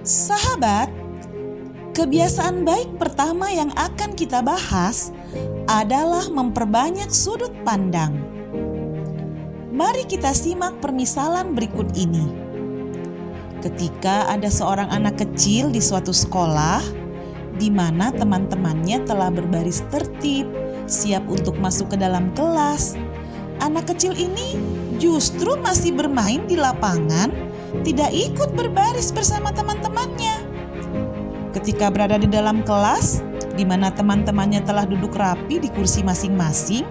Sahabat, kebiasaan baik pertama yang akan kita bahas adalah memperbanyak sudut pandang. Mari kita simak permisalan berikut ini. Ketika ada seorang anak kecil di suatu sekolah, di mana teman-temannya telah berbaris tertib, siap untuk masuk ke dalam kelas, anak kecil ini justru masih bermain di lapangan, tidak ikut berbaris bersama teman-temannya. Ketika berada di dalam kelas, di mana teman-temannya telah duduk rapi di kursi masing-masing,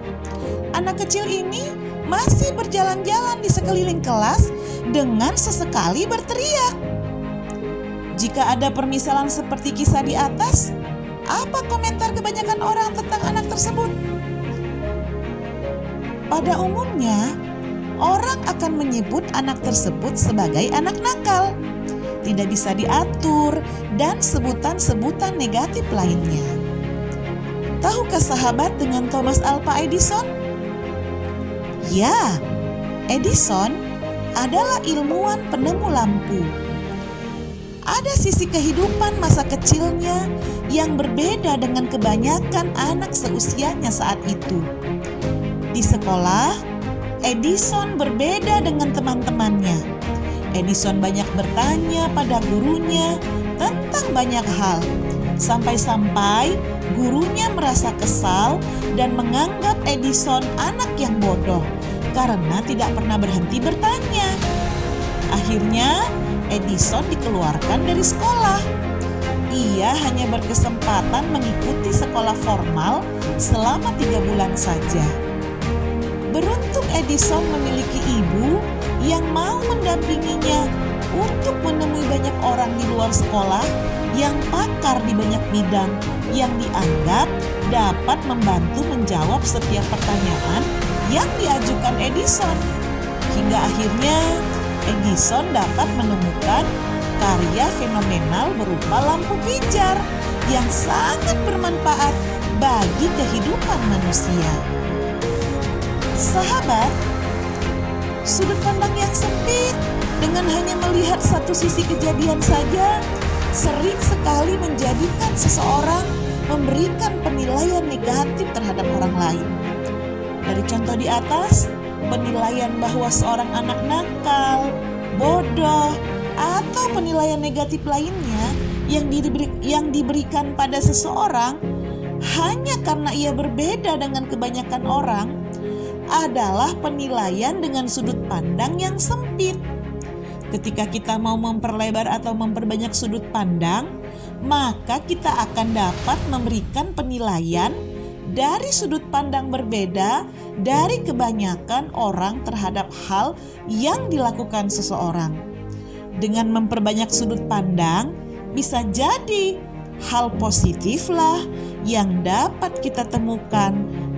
anak kecil ini masih berjalan-jalan di sekeliling kelas dengan sesekali berteriak. Jika ada permisalan seperti kisah di atas, apa komentar kebanyakan orang tentang anak tersebut? Pada umumnya, orang akan menyebut anak tersebut sebagai anak nakal, tidak bisa diatur, dan sebutan-sebutan negatif lainnya. Tahukah sahabat dengan Thomas Alva Edison? Ya, Edison adalah ilmuwan penemu lampu. Ada sisi kehidupan masa kecilnya yang berbeda dengan kebanyakan anak seusianya saat itu. Di sekolah, Edison berbeda dengan teman-temannya. Edison banyak bertanya pada gurunya tentang banyak hal, sampai-sampai gurunya merasa kesal dan menganggap Edison anak yang bodoh karena tidak pernah berhenti bertanya. Akhirnya, Edison dikeluarkan dari sekolah. Ia hanya berkesempatan mengikuti sekolah formal selama 3 bulan saja. Beruntung Edison memiliki ibu yang mau mendampinginya untuk menemui banyak orang di luar sekolah yang pakar di banyak bidang yang dianggap dapat membantu menjawab setiap pertanyaan yang diajukan Edison. Hingga akhirnya Edison dapat menemukan karya fenomenal berupa lampu pijar yang sangat bermanfaat bagi kehidupan manusia. Sahabat, sudut pandang yang sempit dengan hanya melihat satu sisi kejadian saja sering sekali menjadikan seseorang memberikan penilaian negatif terhadap orang lain. Dari contoh di atas, penilaian bahwa seorang anak nakal, bodoh, atau penilaian negatif lainnya yang diberikan pada seseorang hanya karena ia berbeda dengan kebanyakan orang adalah penilaian dengan sudut pandang yang sempit. Ketika kita mau memperlebar atau memperbanyak sudut pandang, maka kita akan dapat memberikan penilaian dari sudut pandang berbeda dari kebanyakan orang terhadap hal yang dilakukan seseorang. Dengan memperbanyak sudut pandang, bisa jadi hal positiflah yang dapat kita temukan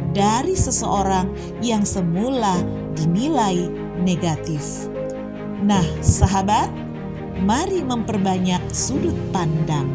dari seseorang yang semula dinilai negatif. Nah, sahabat, mari memperbanyak sudut pandang.